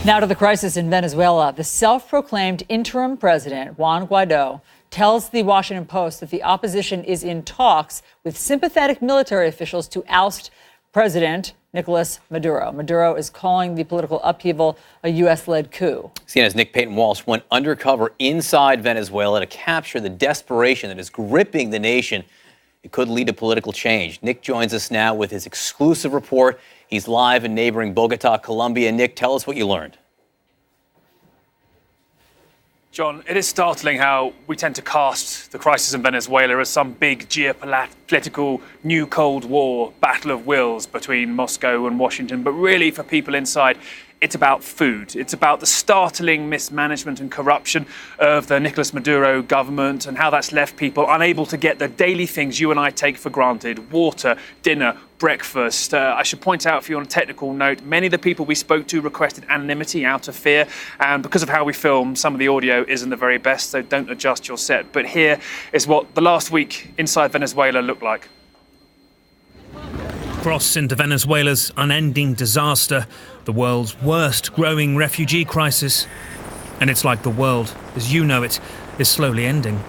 Now to the crisis in Venezuela. The self-proclaimed interim president, Juan Guaido, tells the Washington Post that the opposition is in talks with sympathetic military officials to oust President Nicolas Maduro. Maduro is calling the political upheaval a U.S.-led coup. CNN's Nick Paton Walsh went undercover inside Venezuela to capture the desperation that is gripping the nation. It could lead to political change. Nick joins us now with his exclusive report. He's live in neighboring Bogota, Colombia. Nick, tell us what you learned. John, it is startling how we tend to cast the crisis in Venezuela as some big geopolitical new Cold War battle of wills between Moscow and Washington. But really, for people inside, it's about food. It's about the startling mismanagement and corruption of the Nicolas Maduro government and how that's left people unable to get the daily things you and I take for granted: water, dinner, breakfast. I should point out for you on a technical note, many of the people we spoke to requested anonymity out of fear, and because of how we film, some of the audio isn't the very best, so don't adjust your set. But here is what the last week inside Venezuela looked like. Cross into Venezuela's unending disaster, the world's worst growing refugee crisis. And it's like the world, as you know it, is slowly ending.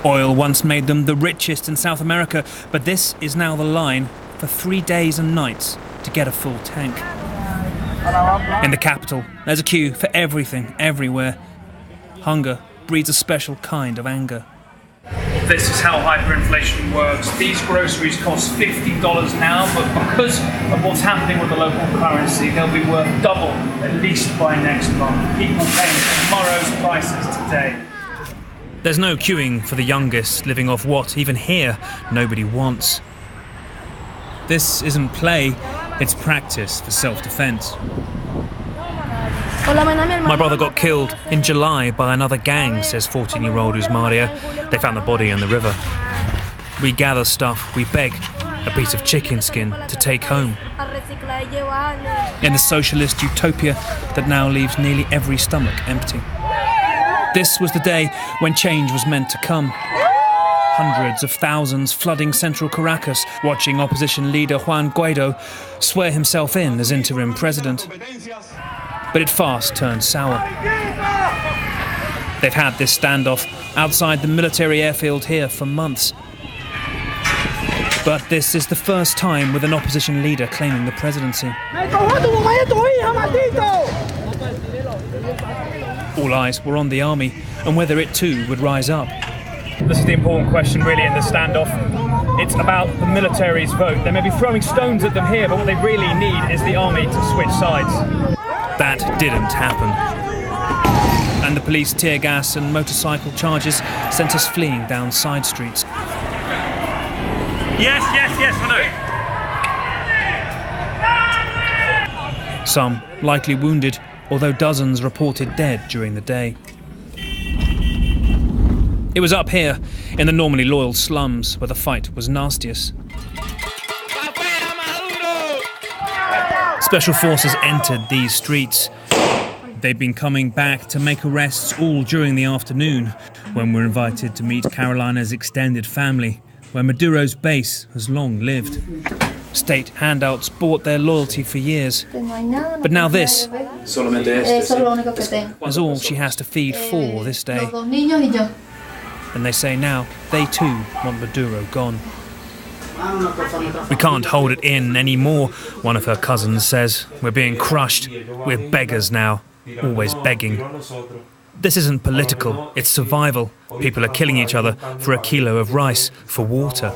Oil once made them the richest in South America, but this is now the line for 3 days and nights to get a full tank. In the capital, there's a queue for everything, everywhere. Hunger breeds a special kind of anger. This is how hyperinflation works. These groceries cost $50 now, but because of what's happening with the local currency, they'll be worth double, at least by next month. People paying tomorrow's prices today. There's no queuing for the youngest, living off what, even here, nobody wants. This isn't play, it's practice for self-defense. My brother got killed in July by another gang, says 14-year-old Usmaria. They found the body in the river. We gather stuff, we beg, a piece of chicken skin to take home. In the socialist utopia that now leaves nearly every stomach empty. This was the day when change was meant to come. Hundreds of thousands flooding central Caracas, watching opposition leader Juan Guaido swear himself in as interim president. But it fast turned sour. They've had this standoff outside the military airfield here for months. But this is the first time with an opposition leader claiming the presidency. All eyes were on the army and whether it too would rise up. This is the important question really in the standoff. It's about the military's vote. They may be throwing stones at them here, but what they really need is the army to switch sides. That didn't happen. And the police tear gas and motorcycle charges sent us fleeing down side streets. Yes, I know. Some likely wounded, although dozens reported dead during the day. It was up here, in the normally loyal slums, where the fight was nastiest. Special forces entered these streets. They've been coming back to make arrests all during the afternoon, when we're invited to meet Carolina's extended family, where Maduro's base has long lived. State handouts bought their loyalty for years. But now this is all she has to feed for this day. And they say now they too want Maduro gone. We can't hold it in anymore, one of her cousins says. We're being crushed. We're beggars now, always begging. This isn't political, it's survival. People are killing each other for a kilo of rice, for water.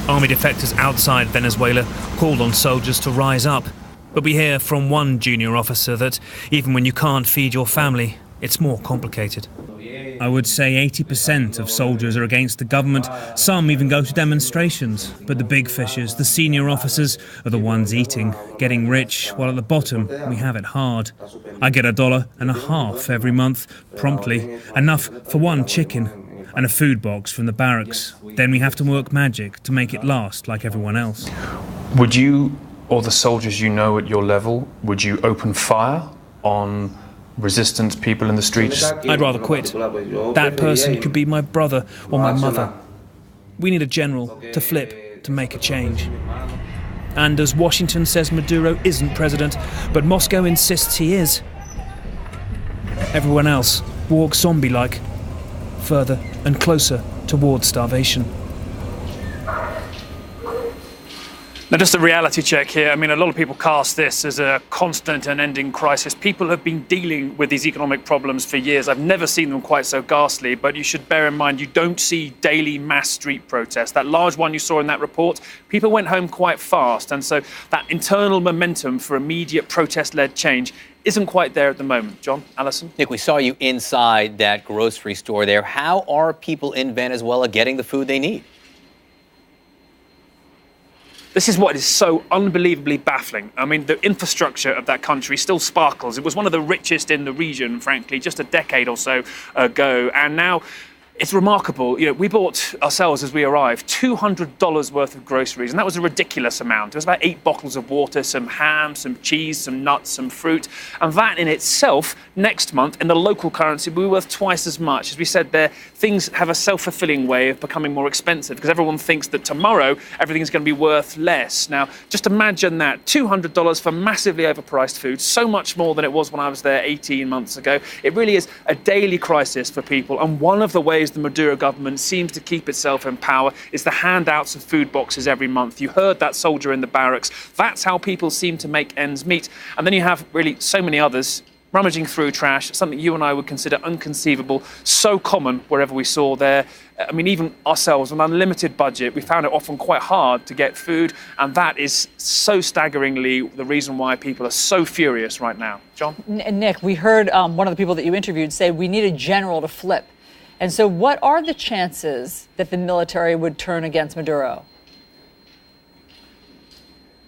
Army defectors outside Venezuela called on soldiers to rise up. But we hear from one junior officer that even when you can't feed your family, it's more complicated. I would say 80% of soldiers are against the government. Some even go to demonstrations. But the big fishers, the senior officers, are the ones eating, getting rich, while at the bottom, we have it hard. I get $1.50 every month, promptly, enough for one chicken and a food box from the barracks. Then we have to work magic to make it last like everyone else. Would you, or the soldiers you know at your level, would you open fire on resistant people in the streets? I'd rather quit. That person could be my brother or my mother. We need a general to flip, to make a change. And as Washington says Maduro isn't president, but Moscow insists he is, everyone else walks zombie-like, further and closer towards starvation. Now, just a reality check here. I mean, a lot of people cast this as a constant and ending crisis. People have been dealing with these economic problems for years. I've never seen them quite so ghastly, but you should bear in mind you don't see daily mass street protests. That large one you saw in that report, people went home quite fast. And so that internal momentum for immediate protest-led change isn't quite there at the moment. John, Alison? Nick, we saw you inside that grocery store there. How are people in Venezuela getting the food they need? This is what is so unbelievably baffling. I mean, the infrastructure of that country still sparkles. It was one of the richest in the region, frankly, just a decade or so ago. And now it's remarkable. You know, we bought ourselves, as we arrived, $200 worth of groceries, and that was a ridiculous amount. It was about 8 bottles of water, some ham, some cheese, some nuts, some fruit. And that in itself, next month, in the local currency, will be worth twice as much. As we said there, things have a self-fulfilling way of becoming more expensive because everyone thinks that tomorrow everything's going to be worth less. Now, just imagine that, $200 for massively overpriced food, so much more than it was when I was there 18 months ago. It really is a daily crisis for people, and one of the ways the Maduro government seems to keep itself in power is the handouts of food boxes every month. You heard that soldier in the barracks. That's how people seem to make ends meet. And then you have really so many others rummaging through trash, something you and I would consider unconceivable, so common wherever we saw there. I mean, even ourselves, on an unlimited budget, we found it often quite hard to get food, and that is so staggeringly the reason why people are so furious right now. John? Nick, we heard one of the people that you interviewed say we need a general to flip. And so what are the chances that the military would turn against Maduro?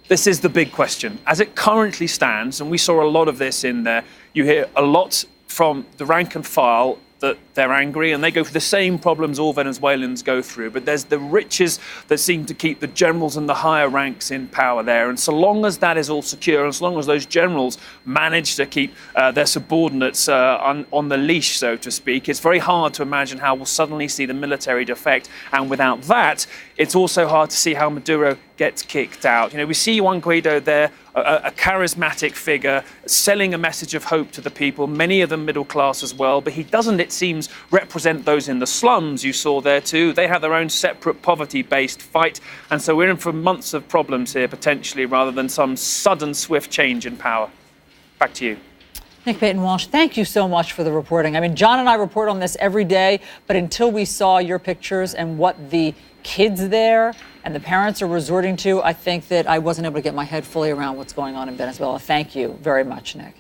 This is the big question. As it currently stands, and we saw a lot of this in there, you hear a lot from the rank and file that they're angry and they go through the same problems all Venezuelans go through. But there's the riches that seem to keep the generals and the higher ranks in power there. And so long as that is all secure, and so long as those generals manage to keep their subordinates on the leash, so to speak, it's very hard to imagine how we'll suddenly see the military defect. And without that, it's also hard to see how Maduro gets kicked out. You know, we see Juan Guaido there, a charismatic figure, selling a message of hope to the people, many of them middle class as well, but he doesn't, it seems, represent those in the slums you saw there too. They have their own separate poverty-based fight, and so we're in for months of problems here, potentially, rather than some sudden, swift change in power. Back to you. Nick Paton Walsh, thank you so much for the reporting. I mean, John and I report on this every day, but until we saw your pictures and what the kids there and the parents are resorting to, I think that I wasn't able to get my head fully around what's going on in Venezuela. Thank you very much, Nick.